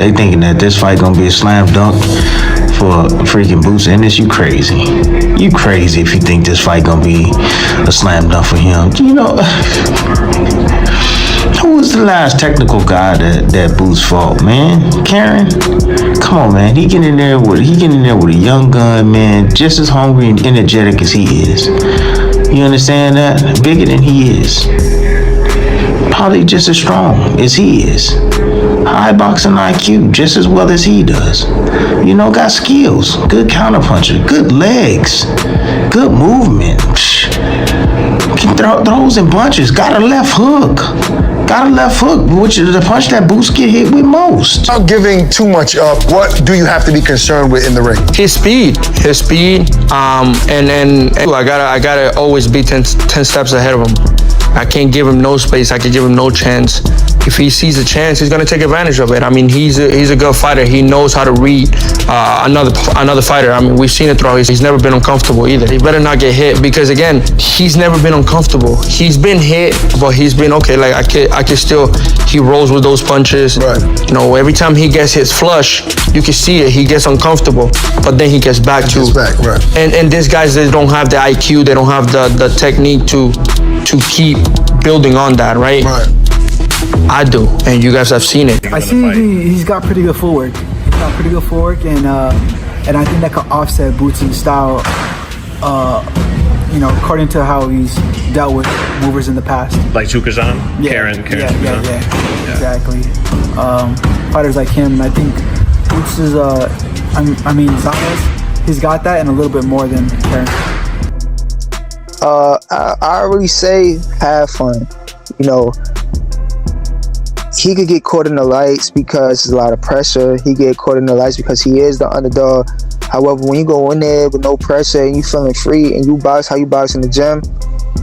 They thinking that this fight gonna be a slam dunk for freaking Boots Ennis. You crazy. You crazy if you think this fight gonna be a slam dunk for him. You know, who was the last technical guy that Boots fought, man? Karen? Come on, man. He get in there with a young gun, man, just as hungry and energetic as he is. You understand that? Bigger than he is. Probably just as strong as he is. High boxing IQ, just as well as he does. You know, got skills, good counterpuncher, good legs, good movement. Can throws and punches. Got a left hook. Which is the punch that Boots get hit with most. Without giving too much up, what do you have to be concerned with in the ring? His speed, and I gotta always be 10 steps ahead of him. I can't give him no space. I can give him no chance. If he sees a chance, he's gonna take advantage of it. I mean, he's a good fighter. He knows how to read another fighter. I mean, we've seen it throughout. He's never been uncomfortable either. He better not get hit because again, he's never been uncomfortable. He's been hit, but he's been okay. Like I can still. He rolls with those punches. Right. You know, every time he gets his flush, you can see it. He gets uncomfortable, but then he gets back to. Right. And these guys, they don't have the IQ. They don't have the technique to keep building on that, right? Right. I do, and you guys have seen it. I see he's got pretty good footwork. And I think that could offset Boots' style, according to how he's dealt with movers in the past. Like Chukazan? Yeah. Karen. Yeah, exactly. Fighters like him, I think Boots is, Zayas, he's got that and a little bit more than Karen. I already say have fun. You know, he could get caught in the lights because there's a lot of pressure. He get caught in the lights because he is the underdog. However, when you go in there with no pressure and you feeling free and you box how you box in the gym,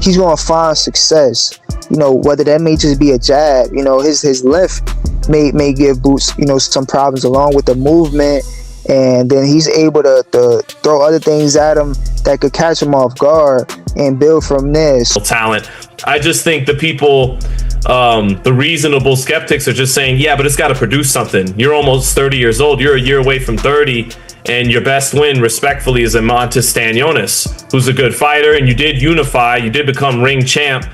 he's gonna find success. You know, whether that may just be a jab. You know, his length may give Boots, some problems along with the movement, and then he's able to throw other things at him that could catch him off guard and build from this. Talent. I just think the people, the reasonable skeptics are just saying, yeah, but it's got to produce something. You're almost 30 years old. You're a year away from 30, and your best win, respectfully, is Montes Stanionis, who's a good fighter, and you did unify. You did become ring champ,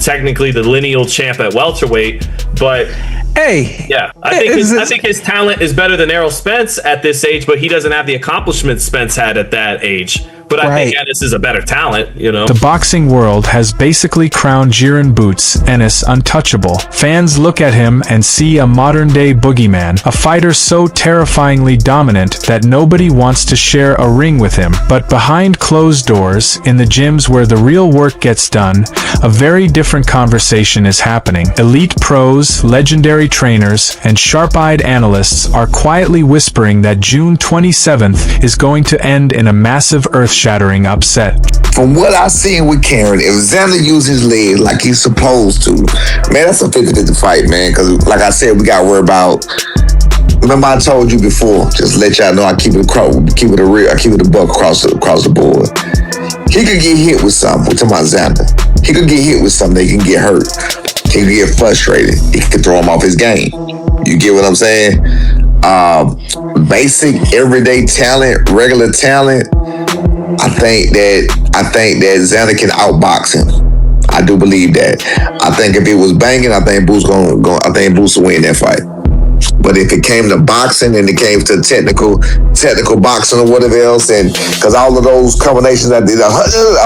technically the lineal champ at welterweight, but yeah, I think his talent is better than Errol Spence at this age, but he doesn't have the accomplishments Spence had at that age. But I think Ennis is a better talent, The boxing world has basically crowned Jaron Boots Ennis untouchable. Fans look at him and see a modern-day boogeyman, a fighter so terrifyingly dominant that nobody wants to share a ring with him. But behind closed doors, in the gyms where the real work gets done, a very different conversation is happening. Elite pros, legendary trainers, and sharp-eyed analysts are quietly whispering that June 27th is going to end in a massive earth-shattering upset. From what I seen with Karen, if Xander used his leg like he's supposed to, man, that's a 50-50 fight, man. Because like I said, we got to worry about. Remember I told you before, just let y'all know I keep it real, I keep it a buck across the board. He could get hit with something. We're talking about Xander. He could get hit with something. He can get hurt. He can get frustrated. It could throw him off his game. You get what I'm saying? Basic everyday talent, regular talent. I think that Xander can outbox him. I do believe that. I think if it was banging, I think Boots will win that fight. But if it came to boxing and it came to technical boxing or whatever else, and because all of those combinations, all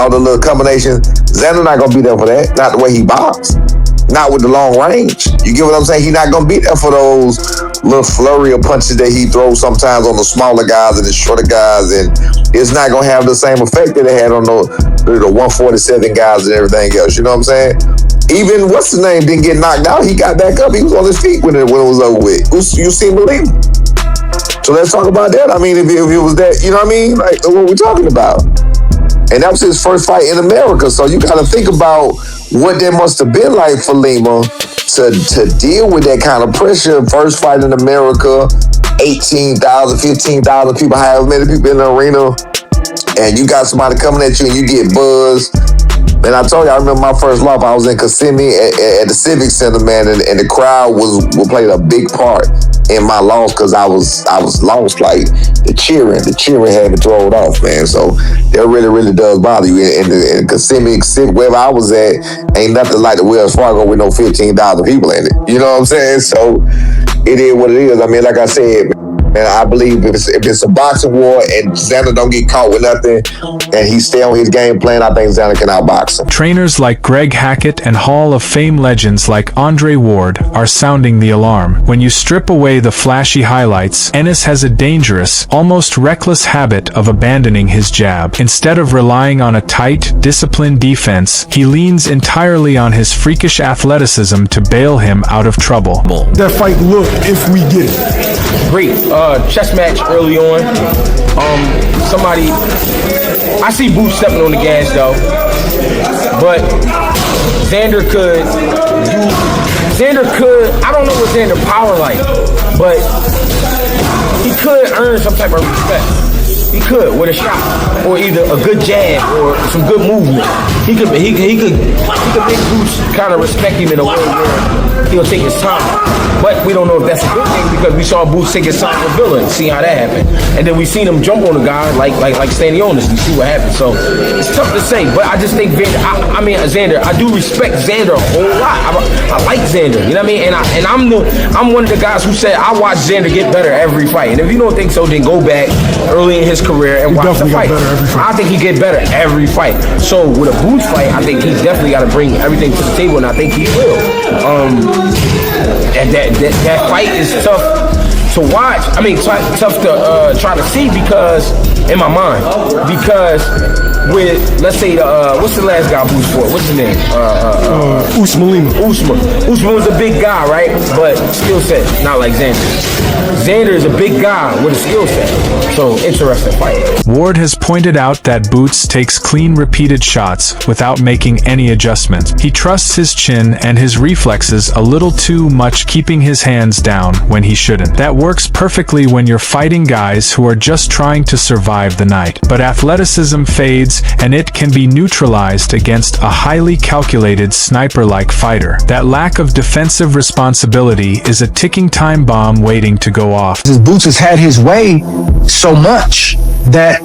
the little combinations, Xander not gonna be there for that. Not the way he boxed. Not with the long range. You get what I'm saying? He's not gonna be there for those little flurry of punches that he throws sometimes on the smaller guys and the shorter guys, and it's not gonna have the same effect that it had on the 147 guys and everything else. You know what I'm saying? Even what's his name didn't get knocked out. He got back up. He was on his feet when it was over with. You seem to believe him. So let's talk about that. I mean, if it was that, you know what I mean? Like what we're talking about. And that was his first fight in America. So you got to think about what that must have been like for Lima to deal with that kind of pressure. First fight in America, 18,000, 15,000 people, however many people in the arena. And you got somebody coming at you and you get buzzed. Man, I told you, I remember my first loss. I was in Kissimmee at the Civic Center, man, and the crowd played a big part in my loss because I was lost. Like the cheering had me thrown off, man. So that really does bother you. In Kissimmee, wherever I was at, ain't nothing like the Wells Fargo with no 15,000 people in it. You know what I'm saying? So it is what it is. I mean, like I said, man, I believe if it's a boxing war and Xander don't get caught with nothing and he stay on his game plan, I think Xander can outbox him. Trainers like Greg Hackett and Hall of Fame legends like Andre Ward are sounding the alarm. When you strip away the flashy highlights, Ennis has a dangerous, almost reckless habit of abandoning his jab. Instead of relying on a tight, disciplined defense, he leans entirely on his freakish athleticism to bail him out of trouble. That fight look if we get it. Great chess match early on. I see Boots stepping on the gas though, but Xander could, I don't know what Xander power like, but he could earn some type of respect. He could with a shot, or either a good jab or some good movement. He could make Boots kind of respect him in a way where he'll take his time. But we don't know if that's a good thing because we saw Boots take his time with Villa and see how that happened. And then we seen him jump on a guy like Stanionis and see what happened. So it's tough to say, but I just think Xander, I do respect Xander a whole lot. I like Xander, you know what I mean? And I'm one of the guys who said I watch Xander get better every fight. And if you don't think so, then go back early in his career and watch the fight. I think he get better every fight. So with a Boots fight, I think he's definitely got to bring everything to the table, and I think he will. And that fight is tough to watch. I mean, tough to try to see because in my mind, because with let's say what's the last guy Boots fought? What's his name? Usman Lima. Usman was a big guy, right? But skill set not like Xander. Xander is a big guy with a skill set. So interesting fight. Ward has pointed out that Boots takes clean, repeated shots without making any adjustments. He trusts his chin and his reflexes a little too much, keeping his hands down when he shouldn't. That works perfectly when you're fighting guys who are just trying to survive the night. But athleticism fades, and it can be neutralized against a highly calculated sniper-like fighter. That lack of defensive responsibility is a ticking time bomb waiting to go off. Boots has had his way so much that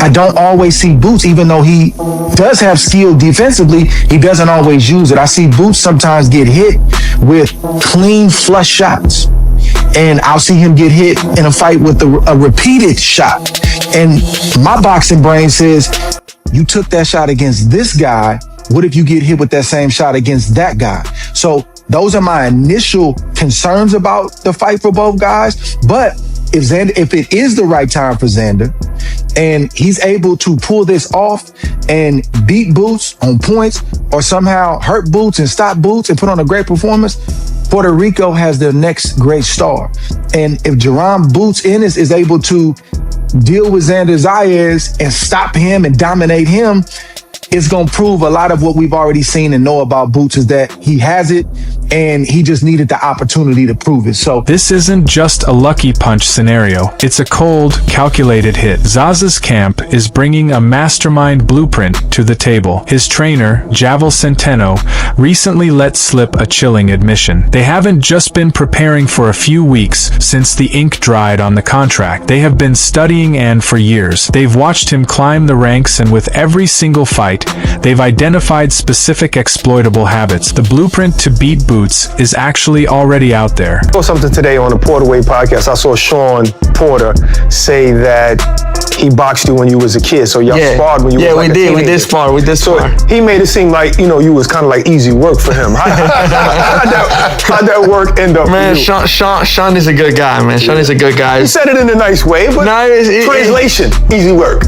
I don't always see Boots, even though he does have skill defensively, he doesn't always use it. I see Boots sometimes get hit with clean flush shots, and I'll see him get hit in a fight with a repeated shot. And my boxing brain says, you took that shot against this guy, what if you get hit with that same shot against that guy? So those are my initial concerns about the fight for both guys. But if it is the right time for Xander and he's able to pull this off and beat Boots on points or somehow hurt Boots and stop Boots and put on a great performance, Puerto Rico has their next great star. And if Jaron Boots Ennis is able to deal with Xander Zayas and stop him and dominate him, it's going to prove a lot of what we've already seen and know about Boots is that he has it and he just needed the opportunity to prove it. So this isn't just a lucky punch scenario. It's a cold, calculated hit. Zaza's camp is bringing a mastermind blueprint to the table. His trainer, Javel Centeno, recently let slip a chilling admission. They haven't just been preparing for a few weeks since the ink dried on the contract. They have been studying Ann for years. They've watched him climb the ranks, and with every single fight, they've identified specific exploitable habits. The blueprint to beat Boots is actually already out there. I saw something today on the Puerto Way podcast. I saw Sean Porter say that he boxed you when you was a kid, so y'all sparred when you was like a teenager. We did spar. So he made it seem like, you was kind of like easy work for him. How'd that work end up man, for you? Sean is a good guy, man. Sean is a good guy. He said it in a nice way, but translation, easy work.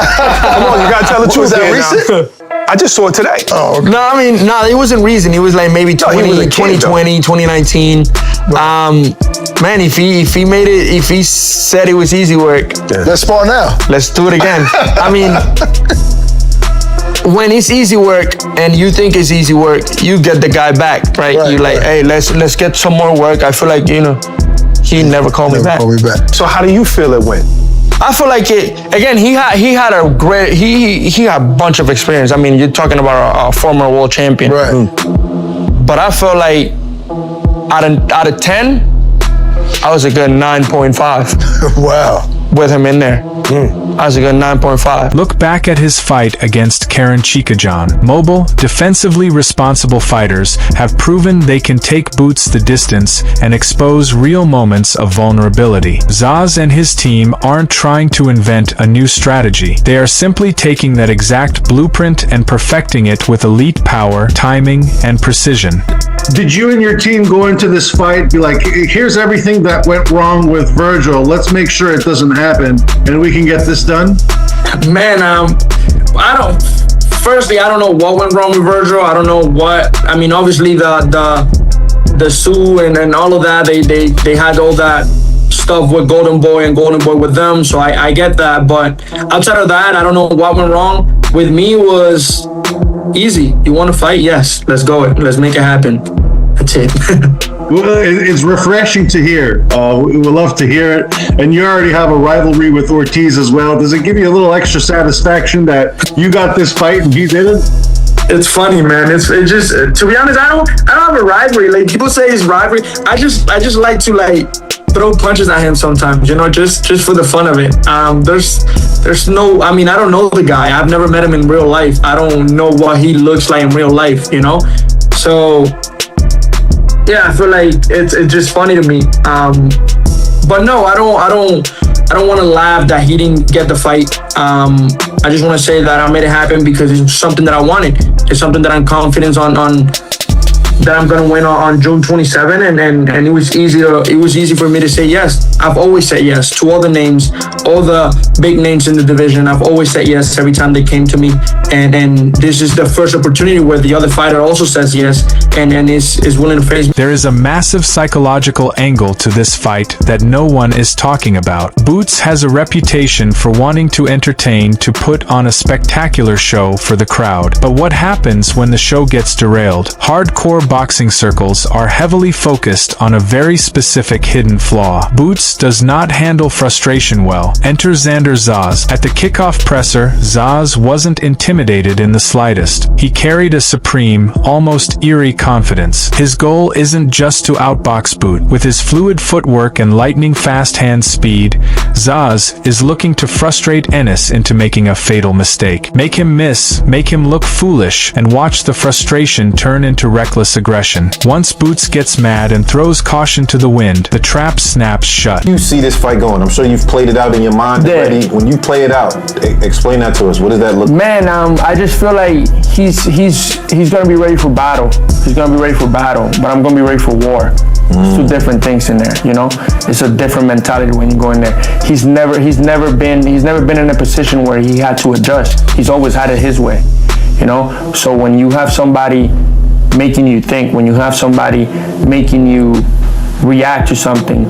Come on, you gotta tell the truth. Was that recent? I just saw it today. Oh, okay. No, it wasn't recent. It was like maybe 2020, 2019. Man, if he made it, if he said it was easy work, let's spar now. Let's do it again. I mean, when it's easy work and you think it's easy work, you get the guy back, right? You're like, hey, let's get some more work. I feel like, he never called me back. So how do you feel it went? I feel like it again. He had a great he had a bunch of experience. I mean, you're talking about a former world champion, Right. But I feel like out of 10, I was a good 9.5. Wow. With him in there. I was a good 9.5. Look back at his fight against Karen Chikajan. Mobile, defensively responsible fighters have proven they can take Boots the distance and expose real moments of vulnerability. Zayas and his team aren't trying to invent a new strategy. They are simply taking that exact blueprint and perfecting it with elite power, timing, and precision. Did you and your team go into this fight, be like, here's everything that went wrong with Virgil, let's make sure it doesn't happen, and we can get this done? Man, I don't know what went wrong with Virgil. I don't know what. I mean, obviously the Sue and all of that. They had all that stuff with Golden Boy and Golden Boy with them. So I get that. But outside of that, I don't know what went wrong. With me was easy. You want to fight? Yes, let's go. Let's make it happen. That's it. Well, it's refreshing to hear. We would love to hear it. And you already have a rivalry with Ortiz as well. Does it give you a little extra satisfaction that you got this fight and he didn't? It's funny, man. It just, to be honest, I don't have a rivalry. Like people say it's rivalry. I just like to throw punches at him sometimes, just for the fun of it. There's no, I mean, I don't know the guy. I've never met him in real life. I don't know what he looks like in real life, So yeah, I feel like it's just funny to me. But no, I don't want to laugh that he didn't get the fight. I just want to say that I made it happen because it's something that I wanted. It's something that I'm confident on that I'm gonna win on June 27, and it was easy for me to say yes. I've always said yes to all the names, all the big names in the division. I've always said yes every time they came to me, and this is the first opportunity where the other fighter also says yes and is willing to face me. There is a massive psychological angle to this fight that no one is talking about. Boots has a reputation for wanting to entertain, to put on a spectacular show for the crowd. But what happens when the show gets derailed? Hardcore boxing circles are heavily focused on a very specific hidden flaw. Boots does not handle frustration well. Enter Xander Zayas. At the kickoff presser, Zayas wasn't intimidated in the slightest. He carried a supreme, almost eerie confidence. His goal isn't just to outbox Boot. With his fluid footwork and lightning fast hand speed, Zayas is looking to frustrate Ennis into making a fatal mistake. Make him miss, make him look foolish, and watch the frustration turn into reckless aggression. Once Boots gets mad and throws caution to the wind, the trap snaps shut. You see this fight going. I'm sure you've played it out in your mind already. When you play it out, explain that to us. What does that look like? Man, I just feel like he's gonna be ready for battle. He's gonna be ready for battle, but I'm gonna be ready for war. It's two different things in there, It's a different mentality when you go in there. He's never been in a position where he had to adjust. He's always had it his way, So when you have somebody making you think, when you have somebody making you react to something,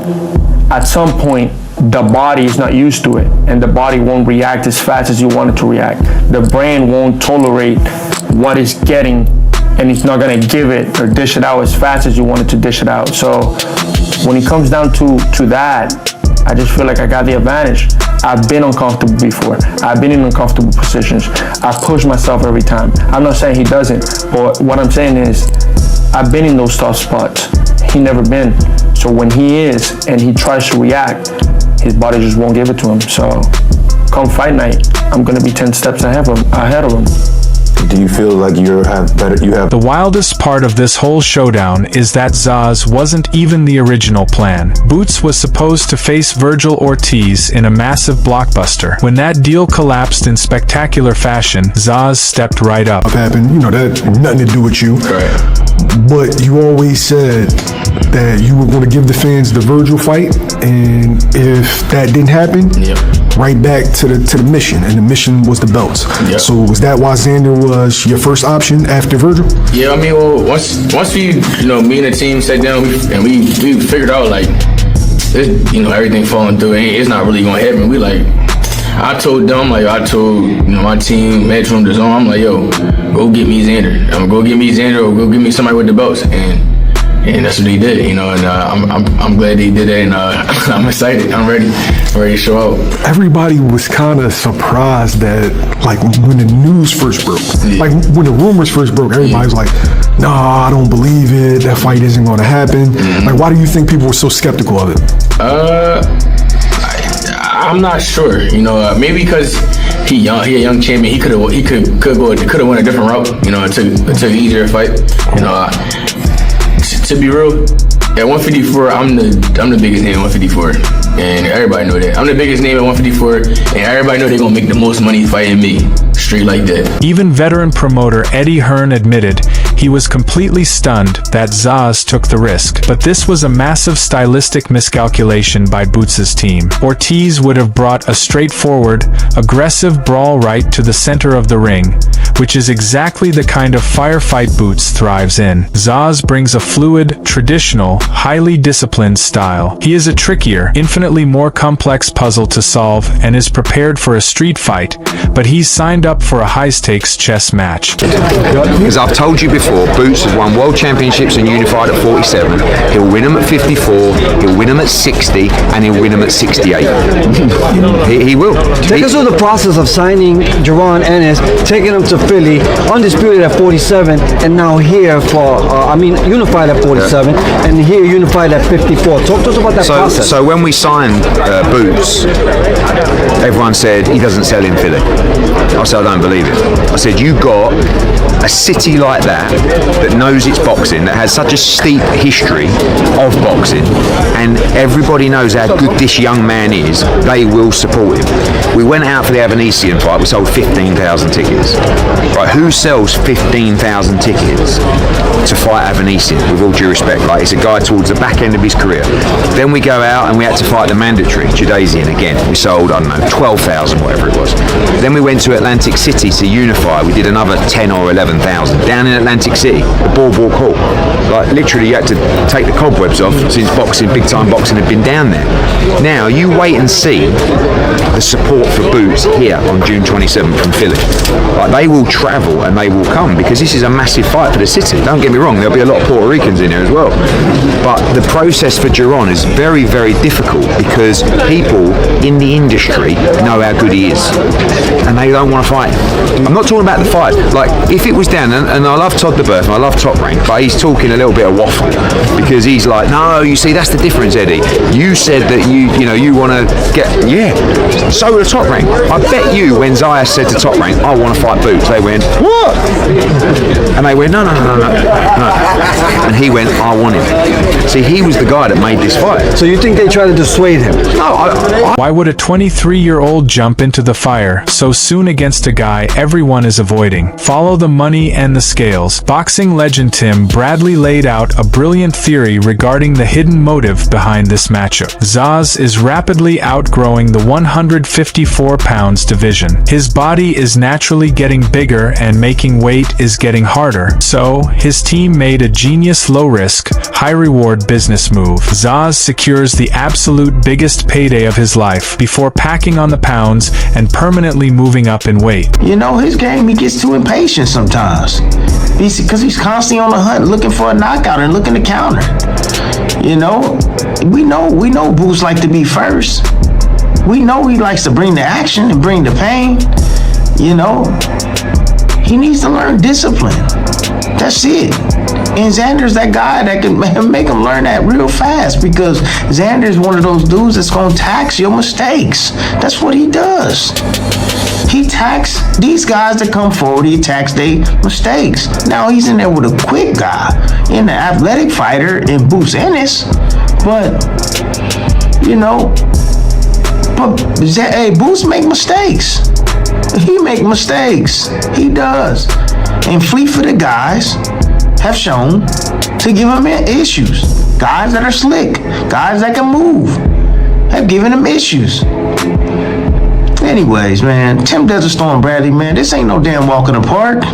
at some point the body is not used to it, and the body won't react as fast as you want it to react. The brain won't tolerate what it's getting, and it's not gonna give it or dish it out as fast as you want it to dish it out. So when it comes down to that, I just feel like I got the advantage. I've been uncomfortable before. I've been in uncomfortable positions. I push myself every time. I'm not saying he doesn't, but what I'm saying is I've been in those tough spots. He never been. So when he is and he tries to react, his body just won't give it to him. So come fight night, I'm gonna be 10 steps ahead of him. Do you feel like you have? The wildest part of this whole showdown is that Zayas wasn't even the original plan. Boots was supposed to face Virgil Ortiz in a massive blockbuster. When that deal collapsed in spectacular fashion, Zayas stepped right up. Happened, that had nothing to do with you. Right. But you always said that you were going to give the fans the Virgil fight, and if that didn't happen, right back to the mission, and the mission was the belts. Yep. So was that why Xander was your first option after Virgil? Yeah, I mean, well, once we, me and the team sat down and we figured out like, this, everything falling through, it's not really gonna happen. I told them, my team, Metro, I'm like, yo, go get me Xander. Go get me Xander or go get me somebody with the belts. And And that's what he did, you know, and I'm glad he did it, and I'm excited. I'm ready to show out. Everybody was kind of surprised that, like, when the news first broke, like when the rumors first broke, everybody was like, "Nah, I don't believe it. That fight isn't going to happen." Like, why do you think people were so skeptical of it? I'm not sure, you know, maybe because he a young champion. He could went a different route, you know, and took an easier fight, you know. To be real, at 154, I'm the biggest name at 154, and everybody know that. I'm the biggest name at 154, and everybody know they're gonna make the most money fighting me, straight like that. Even veteran promoter Eddie Hearn admitted he was completely stunned that Zayas took the risk, but this was a massive stylistic miscalculation by Boots' team. Ortiz would have brought a straightforward, aggressive brawl right to the center of the ring, which is exactly the kind of firefight Boots thrives in. Zayas brings a fluid, traditional, highly disciplined style. He is a trickier, infinitely more complex puzzle to solve and is prepared for a street fight, but he's signed up for a high-stakes chess match. As I've told you before, Boots has won world championships in unified at 47. He'll win them at 54. He'll win them at 60, and he'll win them at 68. he will. Take us through the process of signing Jaron Ennis, taking him to Philly, undisputed at 47, and now here for unified at 47, and here unified at 54. Talk to us about that process. So when we signed Boots, everyone said he doesn't sell in Philly. I said, I don't believe it. I said, you got a city like that knows its boxing, that has such a steep history of boxing, and everybody knows how good this young man is, they will support him. We went out for the Avanesian fight, we sold 15,000 tickets. Right, who sells 15,000 tickets to fight Avanesian, with all due respect? Like, it's a guy towards the back end of his career. Then we go out and we had to fight the mandatory, Judasian again. We sold, I don't know, 12,000, whatever it was. Then we went to Atlantic City to unify, we did another 10 or 11,000. Down in Atlantic City, the Boardwalk Hall. Like, literally you had to take the cobwebs off since boxing, big time boxing had been down there. Now, you wait and see the support for Boots here on June 27th from Philly. Like, they will travel and they will come because this is a massive fight for the city. Don't get me wrong, there'll be a lot of Puerto Ricans in there as well. But the process for Jaron is very, very difficult because people in the industry know how good he is and they don't want to fight him. I'm not talking about the fight. Like, if it was down, and I love Todd the Birth and I love Top Rank, but he's talking a little bit of waffle because he's like, no, you see, that's the difference, Eddie. You said that you want to get, so the Top Rank. I bet you when Zayas said to Top Rank, I want to fight Boots, they went, what? And they went, no. And he went, I want him. See, he was the guy that made this fight. So you think they tried to dissuade him? No, Why would a 23-year-old jump into the fire so soon against a guy everyone is avoiding? Follow the money and the scales. Boxing legend Tim Bradley laid out a brilliant theory regarding the hidden motive behind this matchup. Zayas is rapidly outgrowing the 154 pounds division. His body is naturally getting bigger and making weight is getting harder. So, his team made a genius low-risk, high-reward business move. Zayas secures the absolute biggest payday of his life before packing on the pounds and permanently moving up in weight. You know, his game, he gets too impatient sometimes. Because he's constantly on the hunt looking for a knockout and looking to counter. You know, we know Boots like to be first. We know he likes to bring the action and bring the pain. You know, he needs to learn discipline. That's it. And Xander's that guy that can make him learn that real fast because Xander's one of those dudes that's going to tax your mistakes. That's what he does. He tax these guys that come forward, he attacks their mistakes. Now he's in there with a quick guy, in the athletic fighter in Boots Ennis. But, you know, Boots make mistakes. He make mistakes. He does. And Fleet-footed guys have shown to give him issues. Guys that are slick, guys that can move, have given him issues. Anyways, man, Tim Desert Storm Bradley, man, this ain't no damn walk in the park.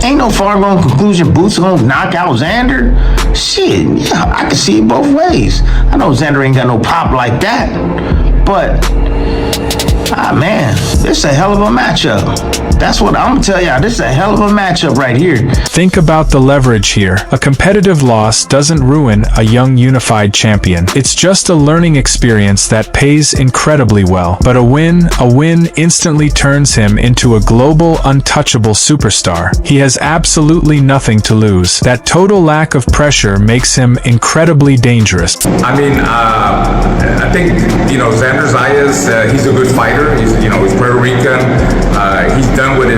Ain't no far-going conclusion Boots are gonna knock out Xander. Shit, yeah, I can see it both ways. I know Xander ain't got no pop like that, but Man, this is a hell of a matchup. That's what I'm gonna tell y'all. This is a hell of a matchup right here. Think about the leverage here. A competitive loss doesn't ruin a young unified champion. It's just a learning experience that pays incredibly well. But a win instantly turns him into a global, untouchable superstar. He has absolutely nothing to lose. That total lack of pressure makes him incredibly dangerous. I mean, I think, Xander Zayas, he's a good fighter. He's Puerto Rican. He's done what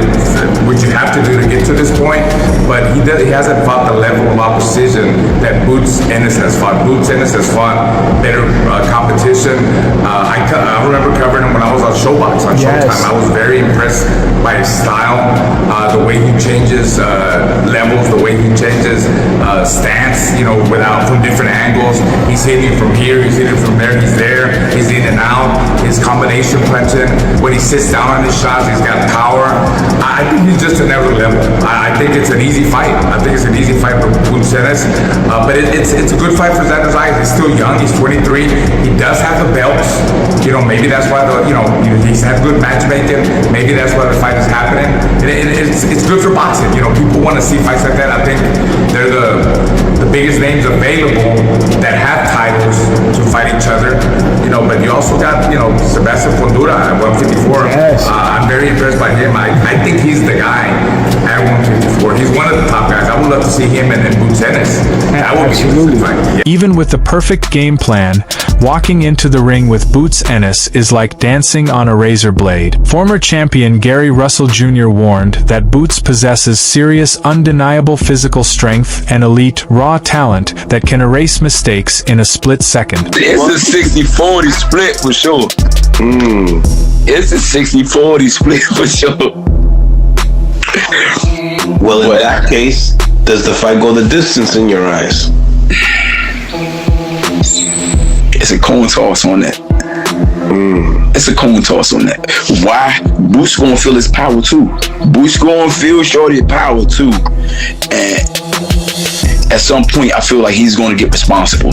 you have to do to get to this point, but he hasn't fought the level of opposition that Boots Ennis has fought. Boots Ennis has fought better competition. I remember covering him when I was on Showbox on Showtime. I was very impressed by his style, the way he changes levels, the way he changes stance, from different angles. He's hitting from here, he's hitting from there, he's there, he's in and out. His combination punching, when he sits down on his shots, he's got power. I think he's just another level. I think it's an easy fight. I think it's an easy fight for Boots Ennis. But it's a good fight for Xander Zayas. He's still young. He's 23. He does have the belts. Maybe that's why he's had good matchmaking. Maybe that's why the fight is happening. It's good for boxing. People want to see fights like that. I think they're the biggest names available that have titles to fight each other. But you also got Sebastian Fundura at 154. Yes. I'm very impressed by him. I think he's the guy at 154. He's one of the top guys. I would love to see him and Boots Ennis. That would be a good fight. Yeah. Even with the perfect game plan, walking into the ring with Boots Ennis is like dancing on a razor blade. Former champion Gary Russell Jr. warned that Boots possesses serious, undeniable physical strength and elite, raw talent that can erase mistakes in a split second. It's a 60-40 split for sure. It's a 60-40 split for sure. Well, in that case, does the fight go the distance in your eyes? It's a coin toss on that. It's a coin toss on that. Why? Boots gonna feel his power too. Boots gonna feel Shorty's power too. And at some point, I feel like he's gonna get responsible.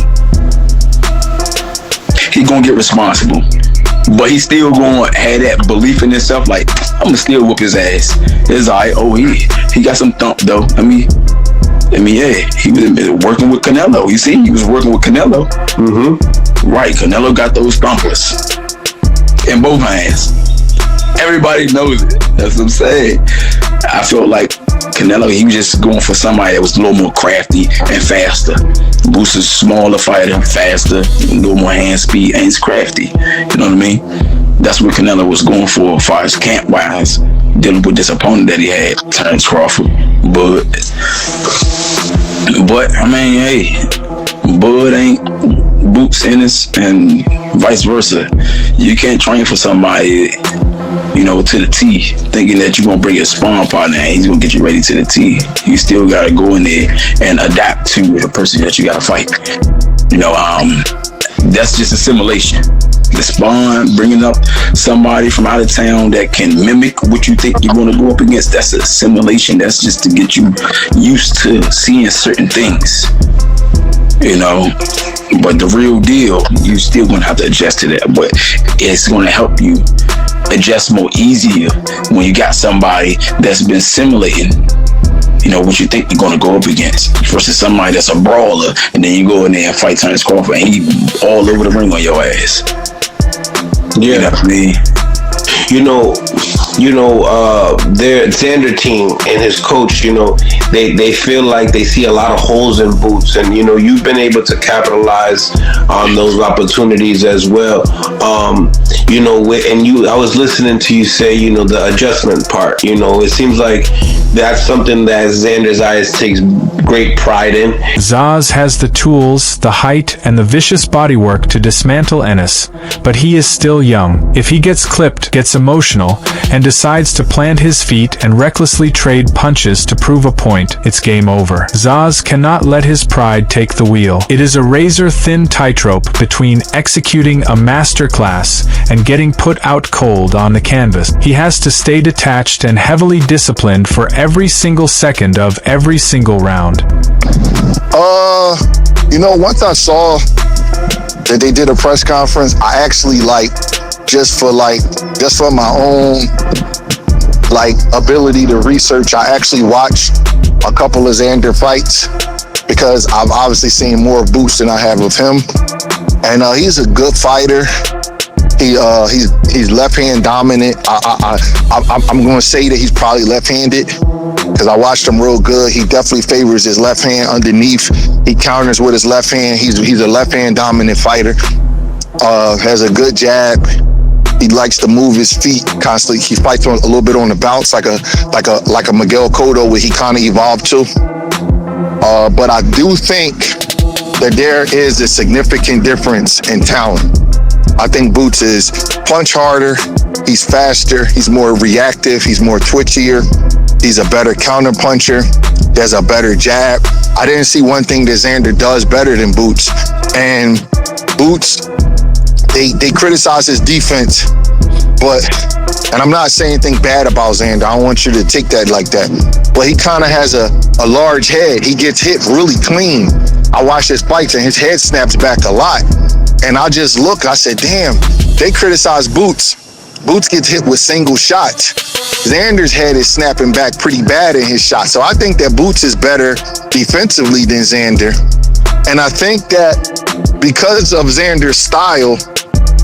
He's gonna get responsible. But he's still gonna have that belief in himself, like, I'm gonna still whoop his ass. It's alright. Oh, he got some thump though. I mean, yeah, he was working with Canelo. You see, he was working with Canelo. Right, Canelo got those thumpers in both hands. Everybody knows it. That's what I'm saying. I felt like Canelo, he was just going for somebody that was a little more crafty and faster. Boots is a smaller fighter, faster, a little more hand speed, and he's crafty. You know what I mean? That's what Canelo was going for as far as camp-wise, dealing with this opponent that he had, Terrence Crawford. But I mean, hey, Bud ain't Boots Ennis and vice versa. You can't train for somebody, to the T, thinking that you're gonna bring your sparring partner and he's gonna get you ready to the T. You still gotta go in there and adapt to the person that you gotta fight. That's just a simulation. The sparring, bringing up somebody from out of town that can mimic what you think you're gonna go up against, that's a simulation. That's just to get you used to seeing certain things. But the real deal, you still gonna have to adjust to that, but it's gonna help you adjust more easier when you got somebody that's been simulating what you think you're gonna go up against versus somebody that's a brawler and then you go in there and fight Terrence Crawford and he all over the ring on your ass. Yeah. You know what I mean? Their Xander team and his coach, they feel like they see a lot of holes in Boots, and you've been able to capitalize on those opportunities as well. I was listening to you say, the adjustment part. It seems like that's something that Xander Zayas takes great pride in. Zaz has the tools, the height, and the vicious bodywork to dismantle Ennis, but he is still young. If he gets clipped, gets emotional, and decides to plant his feet and recklessly trade punches to prove a point, it's game over. Zaz cannot let his pride take the wheel. It is a razor-thin tightrope between executing a masterclass and getting put out cold on the canvas. He has to stay detached and heavily disciplined for every single second of every single round. Once I saw that they did a press conference, I actually just for my own ability to research, I actually watched a couple of Xander fights because I've obviously seen more of Boots than I have of him, and he's a good fighter. He's left hand dominant. I'm going to say that he's probably left-handed because I watched him real good. He definitely favors his left hand underneath. He counters with his left hand. He's a left hand dominant fighter. Has a good jab. He likes to move his feet constantly. He fights a little bit on the bounce, like a Miguel Cotto, where he kind of evolved to. But I do think that there is a significant difference in talent. I think Boots is punch harder, he's faster, he's more reactive, he's more twitchier, he's a better counter puncher, he has a better jab. I didn't see one thing that Xander does better than Boots. And Boots, they criticize his defense, and I'm not saying anything bad about Xander, I don't want you to take that like that, but he kind of has a large head. He gets hit really clean. I watch his fights and his head snaps back a lot. And I just look, I said, damn, they criticize Boots. Boots gets hit with single shots. Xander's head is snapping back pretty bad in his shot. So I think that Boots is better defensively than Xander. And I think that because of Xander's style,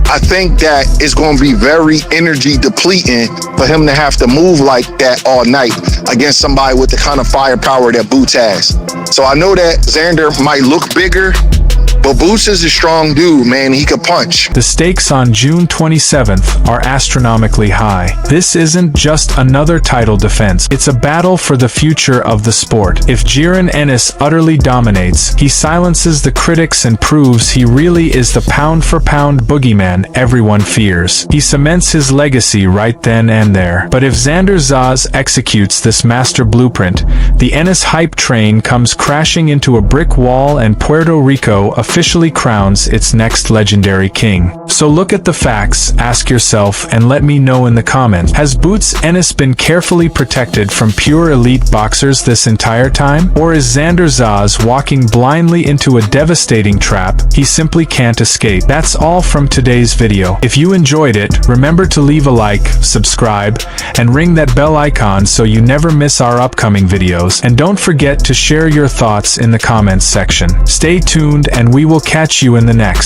I think that it's going to be very energy depleting for him to have to move like that all night against somebody with the kind of firepower that Boots has. So I know that Xander might look bigger, but Boots is a strong dude, man. He could punch. The stakes on June 27th are astronomically high. This isn't just another title defense. It's a battle for the future of the sport. If Jaron Ennis utterly dominates, he silences the critics and proves he really is the pound-for-pound boogeyman everyone fears. He cements his legacy right then and there. But if Xander Zayas executes this master blueprint, the Ennis hype train comes crashing into a brick wall and Puerto Rico officially crowns its next legendary king. So look at the facts, ask yourself, and let me know in the comments. Has Boots Ennis been carefully protected from pure elite boxers this entire time? Or is Xander Zayas walking blindly into a devastating trap he simply can't escape? That's all from today's video. If you enjoyed it, remember to leave a like, subscribe, and ring that bell icon so you never miss our upcoming videos. And don't forget to share your thoughts in the comments section. Stay tuned and we will catch you in the next.